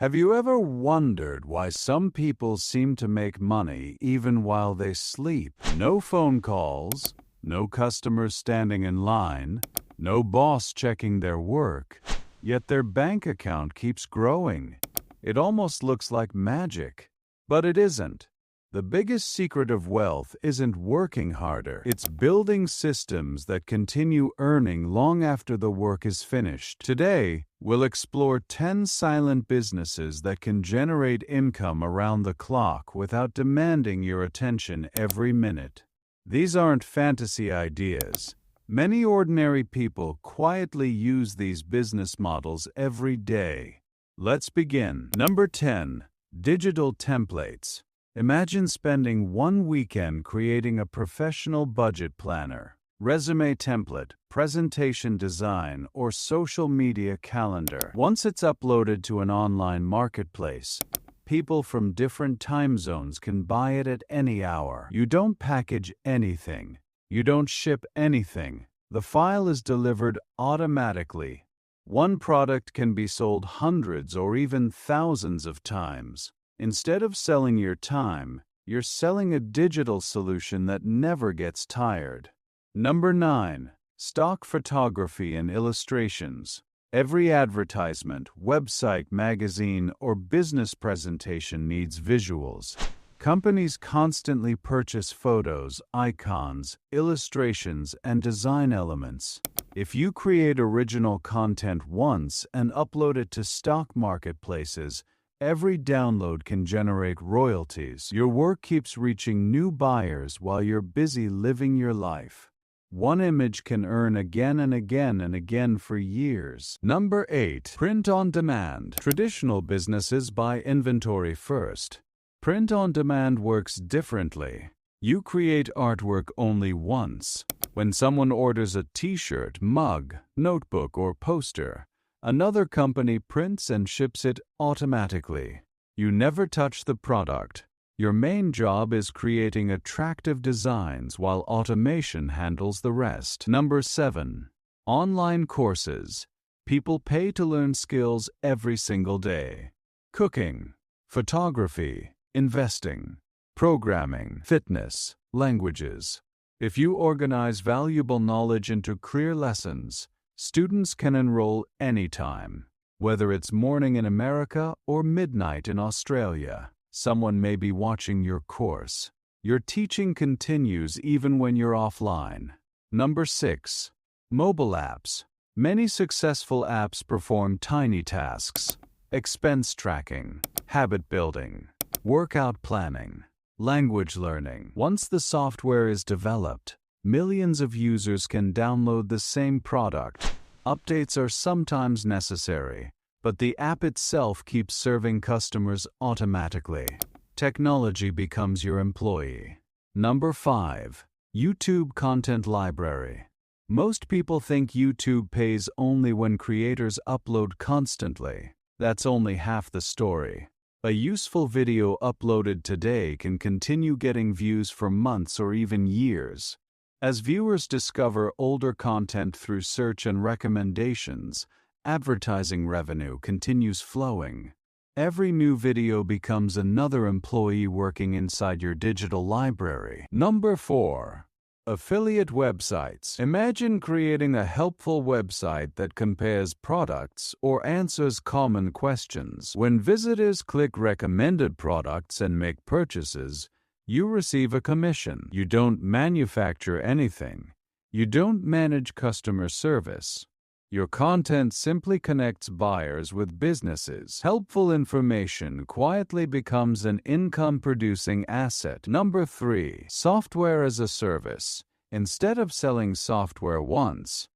Have you ever wondered why some people seem to make money even while they sleep? No phone calls, no customers standing in line, no boss checking their work, yet their bank account keeps growing. It almost looks like magic, but it isn't. The biggest secret of wealth isn't working harder. It's building systems that continue earning long after the work is finished. Today, we'll explore 10 silent businesses that can generate income around the clock without demanding your attention every minute. These aren't fantasy ideas. Many ordinary people quietly use these business models every day. Let's begin. Number 10. Digital templates. Imagine spending one weekend creating a professional budget planner, resume template, presentation design, or social media calendar. Once it's uploaded to an online marketplace, people from different time zones can buy it at any hour. You don't package anything. You don't ship anything. The file is delivered automatically. One product can be sold hundreds or even thousands of times. Instead of selling your time, you're selling a digital solution that never gets tired. Number 9. Stock photography and illustrations. Every advertisement, website, magazine, or business presentation needs visuals. Companies constantly purchase photos, icons, illustrations, and design elements. If you create original content once and upload it to stock marketplaces, every download can generate royalties. Your work keeps reaching new buyers while you're busy living your life. One image can earn again and again and again for years. Number 8. Print on demand. Traditional businesses buy inventory first. Print on demand works differently. You create artwork only once. When someone orders a t-shirt, mug, notebook, or poster, another company prints and ships it automatically. You never touch the product. Your main job is creating attractive designs while automation handles the rest. Number 7. Online courses. People pay to learn skills every single day. Cooking, photography, investing, programming, fitness, languages. If you organize valuable knowledge into clear lessons, students can enroll anytime. Whether it's morning in America or midnight in Australia, someone may be watching your course. Your teaching continues even when you're offline. Number 6. Mobile apps. Many successful apps perform tiny tasks: expense tracking, habit building, workout planning, language learning. Once the software is developed, millions of users can download the same product. Updates are sometimes necessary, but the app itself keeps serving customers automatically. Technology becomes your employee. Number 5. YouTube content library. Most people think YouTube pays only when creators upload constantly. That's only half the story. A useful video uploaded today can continue getting views for months or even years. As viewers discover older content through search and recommendations, advertising revenue continues flowing. Every new video becomes another employee working inside your digital library. Number 4. Affiliate websites. Imagine creating a helpful website that compares products or answers common questions. When visitors click recommended products and make purchases, you receive a commission. You don't manufacture anything. You don't manage customer service. Your content simply connects buyers with businesses. Helpful information quietly becomes an income-producing asset. Number 3. Software as a service. Instead of selling software once,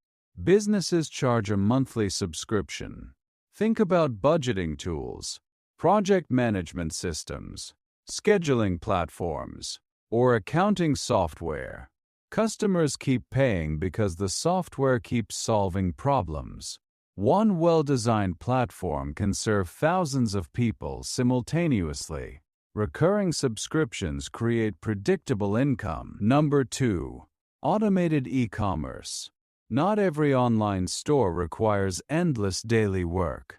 businesses charge a monthly subscription. Think about budgeting tools, project management systems, scheduling platforms, or accounting software. Customers keep paying because the software keeps solving problems. One well-designed platform can serve thousands of people simultaneously. Recurring subscriptions create predictable income. Number 2. Automated e-commerce. Not every online store requires endless daily work.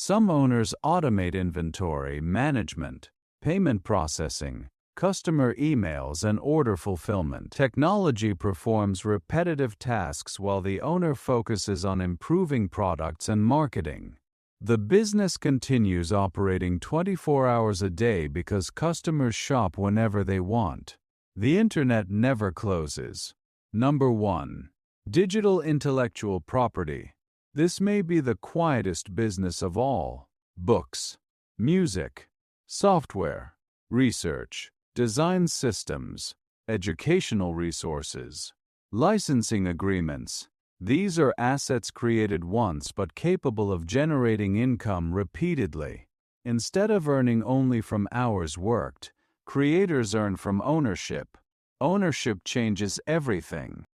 Some owners automate inventory management, payment processing, customer emails, and order fulfillment. Technology performs repetitive tasks while the owner focuses on improving products and marketing. The business continues operating 24 hours a day because customers shop whenever they want. The internet never closes. Number 1. Digital intellectual property. This may be the quietest business of all. Books, music, software, research, design systems, educational resources, licensing agreements. These are assets created once but capable of generating income repeatedly. Instead of earning only from hours worked, creators earn from ownership. Ownership changes everything.